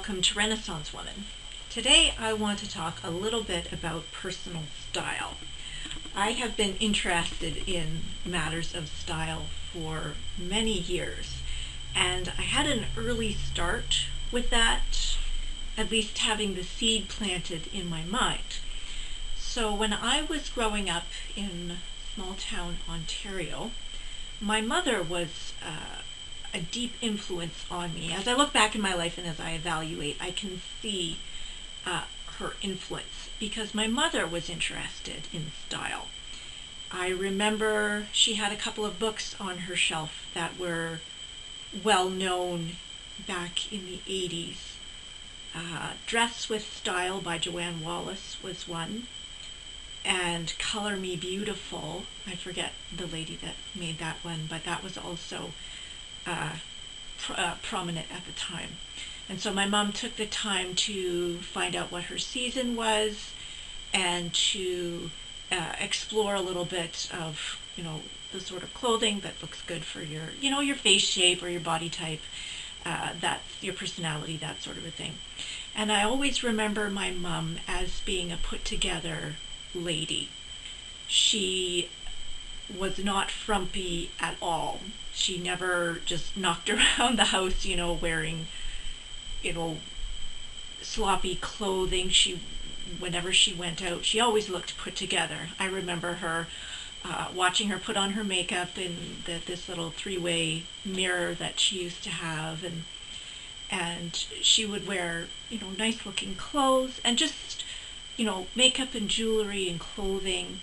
welcome to Renaissance Woman. Today I want to talk a little bit about personal style. I have been interested in matters of style for many years, and I had an early start with that, at least having the seed planted in my mind. So when I was growing up in small town Ontario, my mother was a deep influence on me. As I look back in my life and as I evaluate, I can see her influence because my mother was interested in style. I remember she had a couple of books on her shelf that were well known back in the 80s. Dress with Style by Joanne Wallace was one, and Color Me Beautiful, I forget the lady that made that one, but that was also prominent at the time. And so my mom took the time to find out what her season was and to explore a little bit of, the sort of clothing that looks good for your, your face shape or your body type, that's your personality, that sort of a thing. And I always remember my mom as being a put-together lady. She was not frumpy at all. She never just knocked around the house, wearing, sloppy clothing. Whenever she went out, she always looked put together. I remember her watching her put on her makeup in this little three-way mirror that she used to have, and she would wear, nice-looking clothes and just, makeup and jewelry and clothing.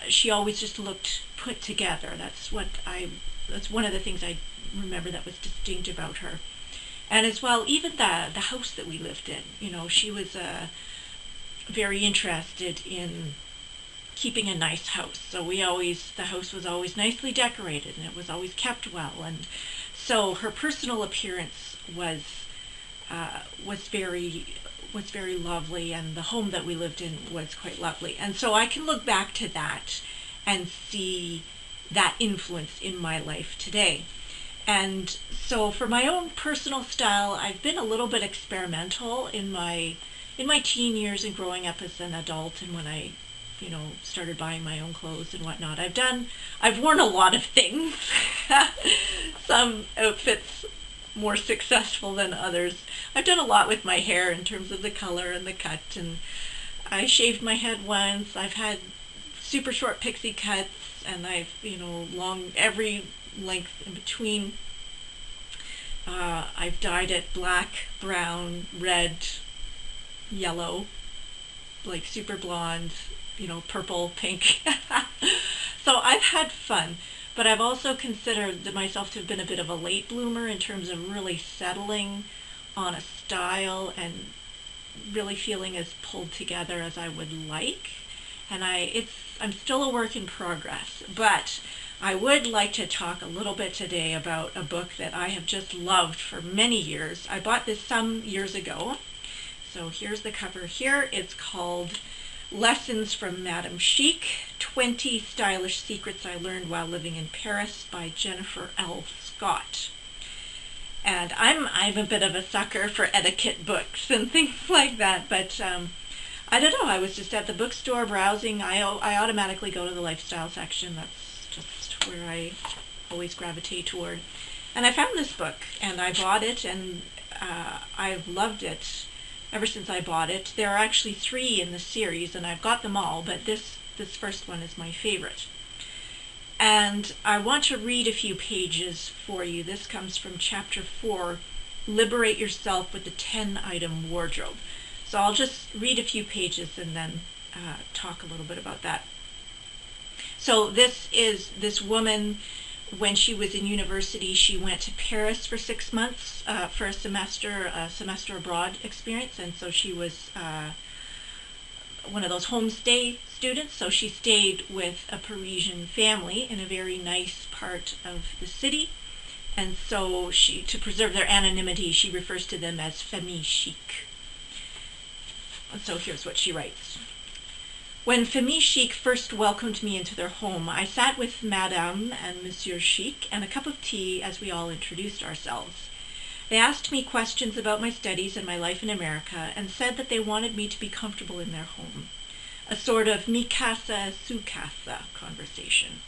She always just looked put together. That's one of the things I remember that was distinct about her. And as well, even the house that we lived in, she was very interested in keeping a nice house. So the house was always nicely decorated and it was always kept well. And so her personal appearance was very lovely, and the home that we lived in was quite lovely. And so I can look back to that and see that influence in my life today. And so for my own personal style, I've been a little bit experimental in my teen years and growing up as an adult, and when I started buying my own clothes and whatnot. I've worn a lot of things. Some outfits more successful than others. I've done a lot with my hair in terms of the color and the cut, and I shaved my head once. I've had super short pixie cuts, and I've long every length in between. I've dyed it black, brown, red, yellow, like super blonde, purple, pink. So I've had fun, but I've also considered myself to have been a bit of a late bloomer in terms of really settling on a style and really feeling as pulled together as I would like. And I'm still a work in progress, but I would like to talk a little bit today about a book that I have just loved for many years. I bought this some years ago. So here's the cover here. It's called Lessons from Madame Chic, 20 Stylish Secrets I Learned While Living in Paris by Jennifer L. Scott. And I'm a bit of a sucker for etiquette books and things like that, but I don't know, I was just at the bookstore browsing. I automatically go to the lifestyle section. That's just where I always gravitate toward. And I found this book, and I bought it, and I've loved it ever since I bought it. There are actually 3 in the series, and I've got them all, but this first one is my favorite. And I want to read a few pages for you. This comes from chapter 4, Liberate Yourself with the 10-Item Wardrobe. So I'll just read a few pages and then talk a little bit about that. So this woman, when she was in university, she went to Paris for 6 months for a semester abroad experience, and so she was one of those homestay students. So she stayed with a Parisian family in a very nice part of the city, and so to preserve their anonymity, she refers to them as famille chic. And so here's what she writes. When Famille Chic first welcomed me into their home, I sat with Madame and Monsieur Chic and a cup of tea as we all introduced ourselves. They asked me questions about my studies and my life in America and said that they wanted me to be comfortable in their home. A sort of mi casa su casa conversation,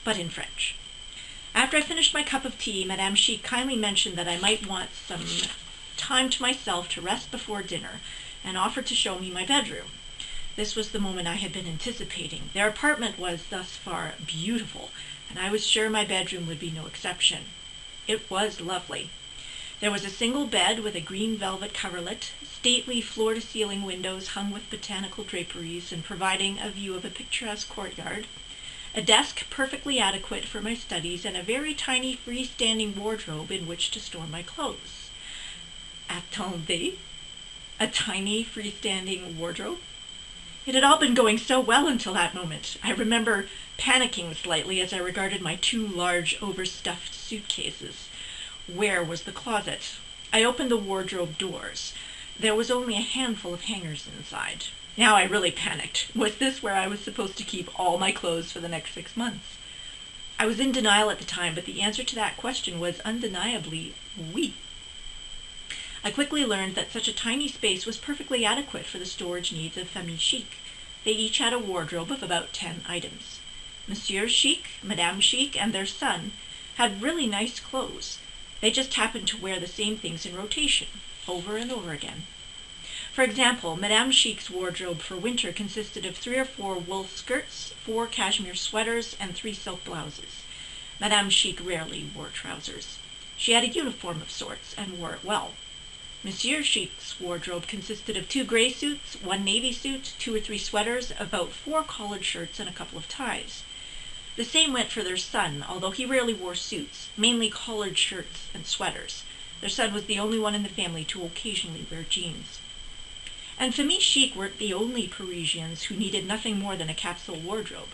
but in French. After I finished my cup of tea, Madame Chic kindly mentioned that I might want some time to myself to rest before dinner and offered to show me my bedroom. This was the moment I had been anticipating. Their apartment was thus far beautiful, and I was sure my bedroom would be no exception. It was lovely. There was a single bed with a green velvet coverlet, stately floor-to-ceiling windows hung with botanical draperies and providing a view of a picturesque courtyard, a desk perfectly adequate for my studies, and a very tiny freestanding wardrobe in which to store my clothes. Attendez, a tiny freestanding wardrobe? It had all been going so well until that moment. I remember panicking slightly as I regarded my 2 large, overstuffed suitcases. Where was the closet? I opened the wardrobe doors. There was only a handful of hangers inside. Now I really panicked. Was this where I was supposed to keep all my clothes for the next 6 months? I was in denial at the time, but the answer to that question was undeniably oui. I quickly learned that such a tiny space was perfectly adequate for the storage needs of Famille Chic. They each had a wardrobe of about 10 items. Monsieur Chic, Madame Chic, and their son had really nice clothes. They just happened to wear the same things in rotation, over and over again. For example, Madame Chic's wardrobe for winter consisted of 3 or 4 wool skirts, 4 cashmere sweaters, and 3 silk blouses. Madame Chic rarely wore trousers. She had a uniform of sorts, and wore it well. Monsieur Chic's wardrobe consisted of 2 gray suits, 1 navy suit, 2 or 3 sweaters, about 4 collared shirts, and a couple of ties. The same went for their son, although he rarely wore suits, mainly collared shirts and sweaters. Their son was the only one in the family to occasionally wear jeans. And Famille Chic weren't the only Parisians who needed nothing more than a capsule wardrobe.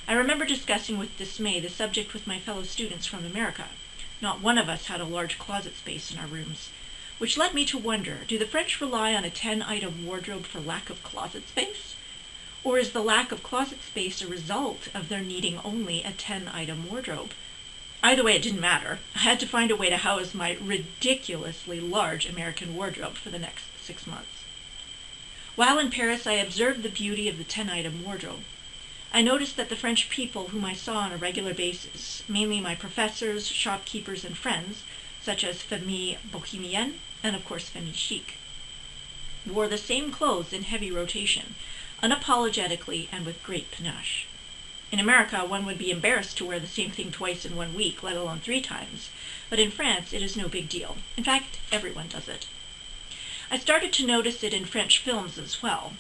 I remember discussing with dismay the subject with my fellow students from America. Not one of us had a large closet space in our rooms, which led me to wonder, do the French rely on a 10-item wardrobe for lack of closet space? Or is the lack of closet space a result of their needing only a 10-item wardrobe? Either way, it didn't matter. I had to find a way to house my ridiculously large American wardrobe for the next 6 months. While in Paris, I observed the beauty of the 10-item wardrobe. I noticed that the French people whom I saw on a regular basis, mainly my professors, shopkeepers, and friends, such as Famille Bohemienne and of course Famille Chic, wore the same clothes in heavy rotation, unapologetically and with great panache. In America, one would be embarrassed to wear the same thing twice in 1 week, let alone 3 times, but in France it is no big deal. In fact, everyone does it. I started to notice it in French films as well.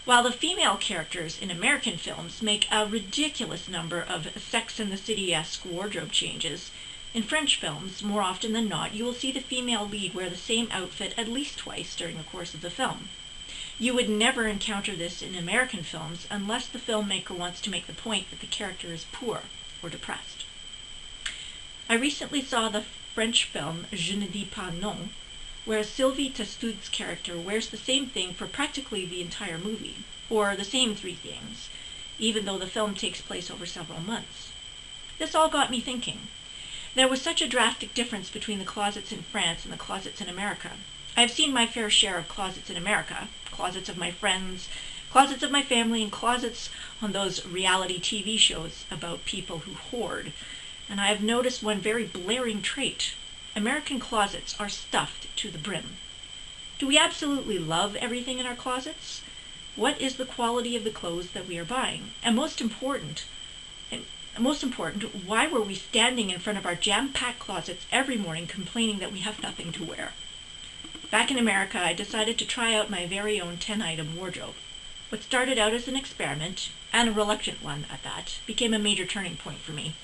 While the female characters in American films make a ridiculous number of Sex and the City-esque wardrobe changes, in French films, more often than not, you will see the female lead wear the same outfit at least twice during the course of the film. You would never encounter this in American films unless the filmmaker wants to make the point that the character is poor or depressed. I recently saw the French film Je ne dis pas non, where Sylvie Testud's character wears the same thing for practically the entire movie, or the same 3 things, even though the film takes place over several months. This all got me thinking. There was such a drastic difference between the closets in France and the closets in America. I have seen my fair share of closets in America, closets of my friends, closets of my family, and closets on those reality TV shows about people who hoard. And I have noticed one very blaring trait. American closets are stuffed to the brim. Do we absolutely love everything in our closets? What is the quality of the clothes that we are buying? And most important, why were we standing in front of our jam-packed closets every morning complaining that we have nothing to wear? Back in America, I decided to try out my very own 10-item wardrobe. What started out as an experiment, and a reluctant one at that, became a major turning point for me.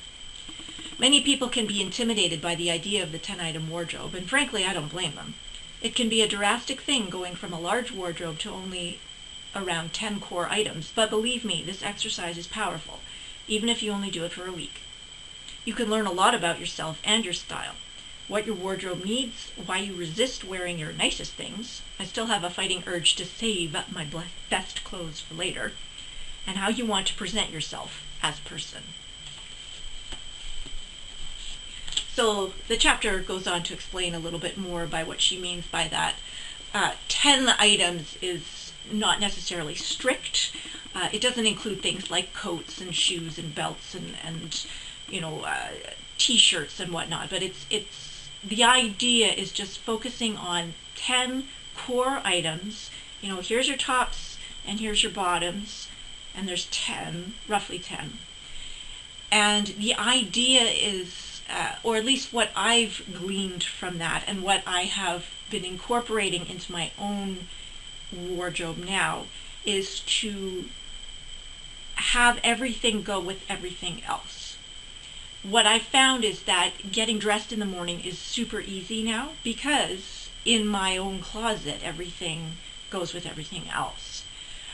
Many people can be intimidated by the idea of the 10-item wardrobe, and frankly, I don't blame them. It can be a drastic thing going from a large wardrobe to only around 10 core items, but believe me, this exercise is powerful, even if you only do it for a week. You can learn a lot about yourself and your style, what your wardrobe needs, why you resist wearing your nicest things, I still have a fighting urge to save my best clothes for later, and how you want to present yourself as a person. So the chapter goes on to explain a little bit more by what she means by that. 10 items is not necessarily strict. It doesn't include things like coats and shoes and belts and t-shirts and whatnot, but it's the idea is just focusing on 10 core items. Here's your tops and here's your bottoms, and there's 10, roughly 10. And the idea is, or at least what I've gleaned from that and what I have been incorporating into my own wardrobe now, is to have everything go with everything else. What I found is that getting dressed in the morning is super easy now, because in my own closet everything goes with everything else.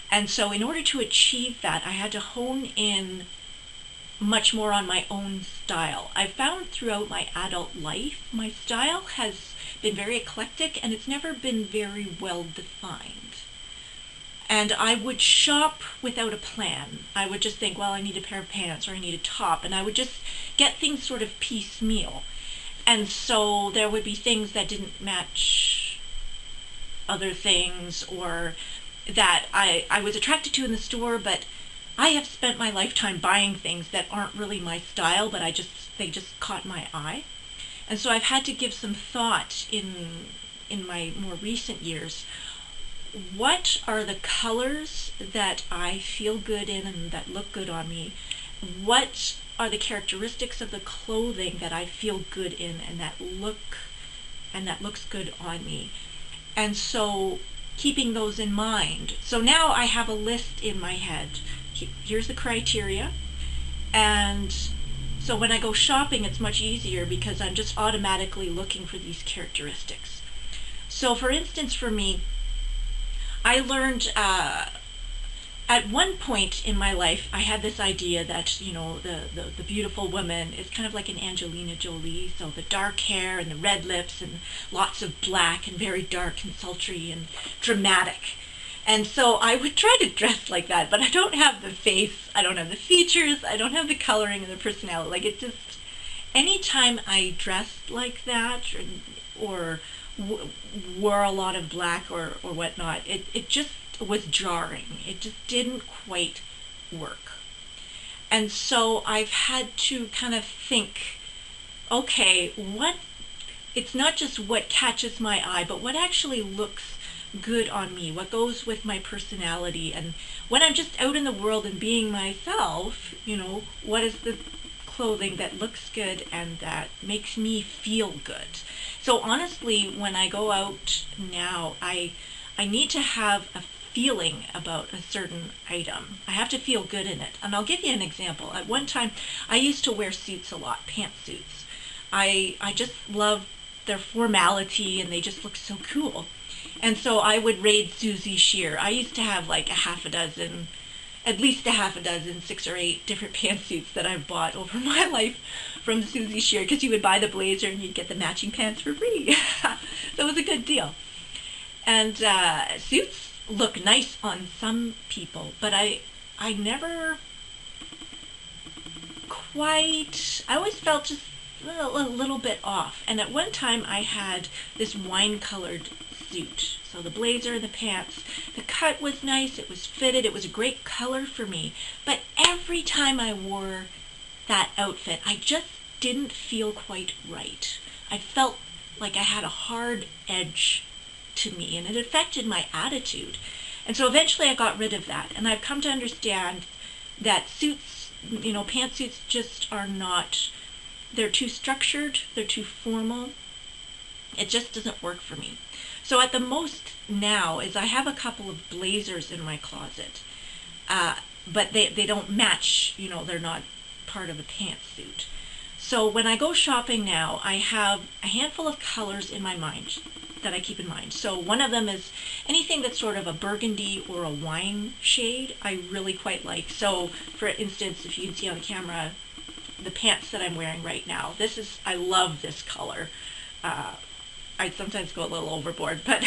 And so in order to achieve that, I had to hone in much more on my own style. I found throughout my adult life, my style has been very eclectic, and it's never been very well defined. And I would shop without a plan. I would just think, well, I need a pair of pants, or I need a top, and I would just get things sort of piecemeal. And so there would be things that didn't match other things, or that I was attracted to in the store, but I have spent my lifetime buying things that aren't really my style, but they just caught my eye. And so I've had to give some thought in my more recent years. What are the colors that I feel good in and that look good on me? What are the characteristics of the clothing that I feel good in and that looks good on me? And so keeping those in mind. So now I have a list in my head. Here's the criteria. And so when I go shopping, it's much easier because I'm just automatically looking for these characteristics. So for instance, for me, I learned at one point in my life, I had this idea that, the beautiful woman is kind of like an Angelina Jolie, so the dark hair and the red lips and lots of black and very dark and sultry and dramatic. And so I would try to dress like that, but I don't have the face, I don't have the features, I don't have the coloring and the personality. Like, it just, anytime I dressed like that or wore a lot of black or whatnot, it just was jarring. It just didn't quite work. And so I've had to kind of think, okay, it's not just what catches my eye, but what actually looks good on me, what goes with my personality, and when I'm just out in the world and being myself, what is the clothing that looks good and that makes me feel good. So honestly, when I go out now, I need to have a feeling about a certain item. I have to feel good in it. And I'll give you an example. At one time, I used to wear suits a lot, pantsuits. I just love their formality, and they just look so cool. And so I would raid Susie Shear. I used to have like at least a half a dozen, 6 or 8 different pantsuits that I've bought over my life from Susie Shear, because you would buy the blazer and you'd get the matching pants for free. So it was a good deal. And suits look nice on some people, but I never quite, I always felt just a little bit off. And at one time I had this wine-colored suit. So the blazer and the pants, the cut was nice, it was fitted, it was a great color for me. But every time I wore that outfit, I just didn't feel quite right. I felt like I had a hard edge to me, and it affected my attitude. And so eventually I got rid of that, and I've come to understand that suits, pantsuits just are not, they're too structured, they're too formal. It just doesn't work for me. So at the most now is I have a couple of blazers in my closet, but they don't match, they're not part of a pantsuit. So when I go shopping now, I have a handful of colors in my mind that I keep in mind. So one of them is anything that's sort of a burgundy or a wine shade, I really quite like. So for instance, if you can see on the camera, the pants that I'm wearing right now, I love this color. I sometimes go a little overboard, but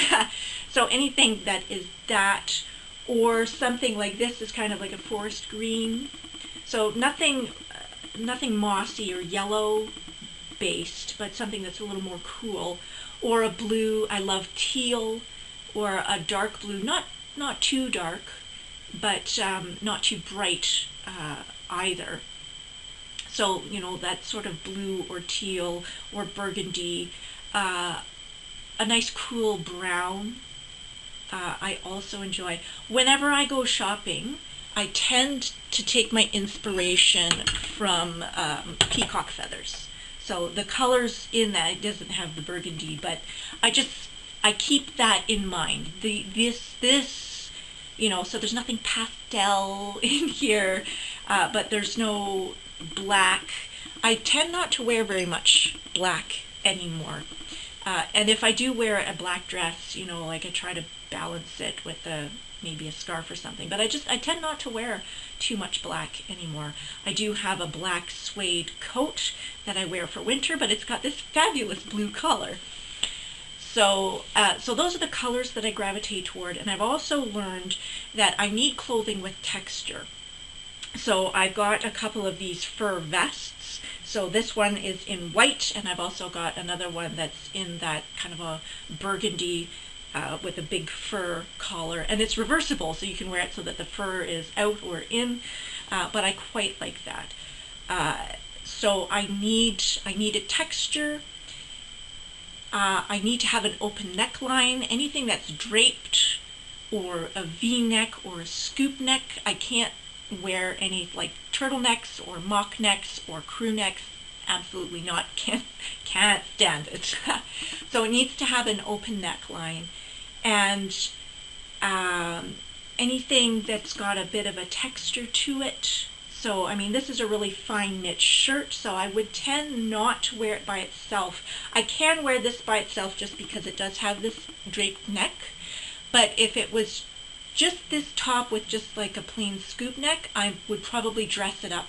so anything that is that, or something like this is kind of like a forest green. So nothing mossy or yellow, based, but something that's a little more cool. Or a blue, I love teal, or a dark blue, not too dark, but not too bright either. So, you know, that sort of blue or teal or burgundy. A nice cool brown I also enjoy. Whenever I go shopping, I tend to take my inspiration from peacock feathers. So the colors in that, it doesn't have the burgundy, but I keep that in mind. This, you know, so there's nothing pastel in here, but there's no black. I tend not to wear very much black anymore. And if I do wear a black dress, you know, like I try to balance it with maybe a scarf or something. But I tend not to wear too much black anymore. I do have a black suede coat that I wear for winter, but it's got this fabulous blue collar. So those are the colors that I gravitate toward. And I've also learned that I need clothing with texture. So I've got a couple of these fur vests. So this one is in white, and I've also got another one that's in that kind of a burgundy with a big fur collar, and it's reversible, so you can wear it so that the fur is out or in, but I quite like that. So I need a texture. I need to have an open neckline. Anything that's draped or a V-neck or a scoop neck, I can't wear any like turtlenecks or mock necks or crew necks. Absolutely not. Can't stand it. So it needs to have an open neckline, and anything that's got a bit of a texture to it. So I mean, this is a really fine knit shirt, so I would tend not to wear it by itself. I can wear this by itself just because it does have this draped neck, but if it was just this top with just like a plain scoop neck, I would probably dress it up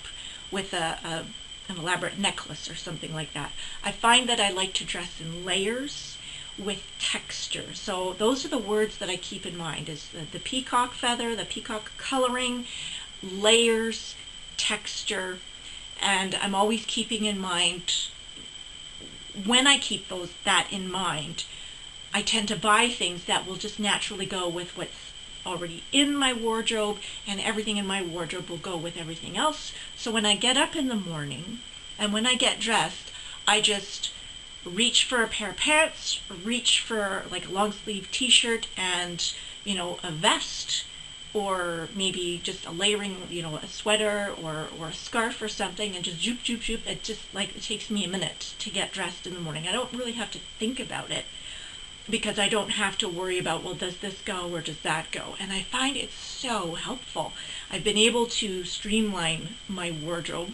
with an elaborate necklace or something like that. I find that I like to dress in layers with texture. So those are the words that I keep in mind, is the peacock feather, the peacock coloring, layers, texture, and I'm always keeping in mind, when I keep that in mind, I tend to buy things that will just naturally go with what's already in my wardrobe, and everything in my wardrobe will go with everything else. So when I get up in the morning and when I get dressed, I just reach for a pair of pants, reach for like a long sleeve t-shirt and, you know, a vest, or maybe just a layering, you know, a sweater or a scarf or something, and just zoop, zoop, zoop. It just like, it takes me a minute to get dressed in the morning. I don't really have to think about it, because I don't have to worry about, well, does this go or does that go? And I find it so helpful. I've been able to streamline my wardrobe.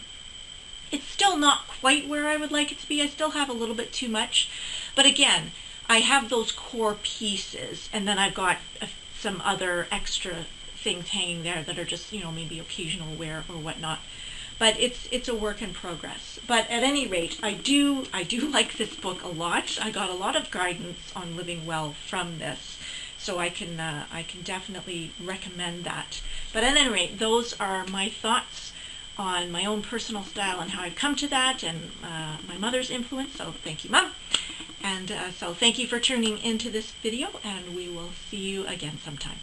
It's still not quite where I would like it to be. I still have a little bit too much. But again, I have those core pieces, and then I've got some other extra things hanging there that are just, you know, maybe occasional wear or whatnot. But it's a work in progress. But at any rate, I do like this book a lot. I got a lot of guidance on living well from this, so I can definitely recommend that. But at any rate, those are my thoughts on my own personal style and how I've come to that, and my mother's influence. So thank you, Mom. And so thank you for tuning into this video, and we will see you again sometime.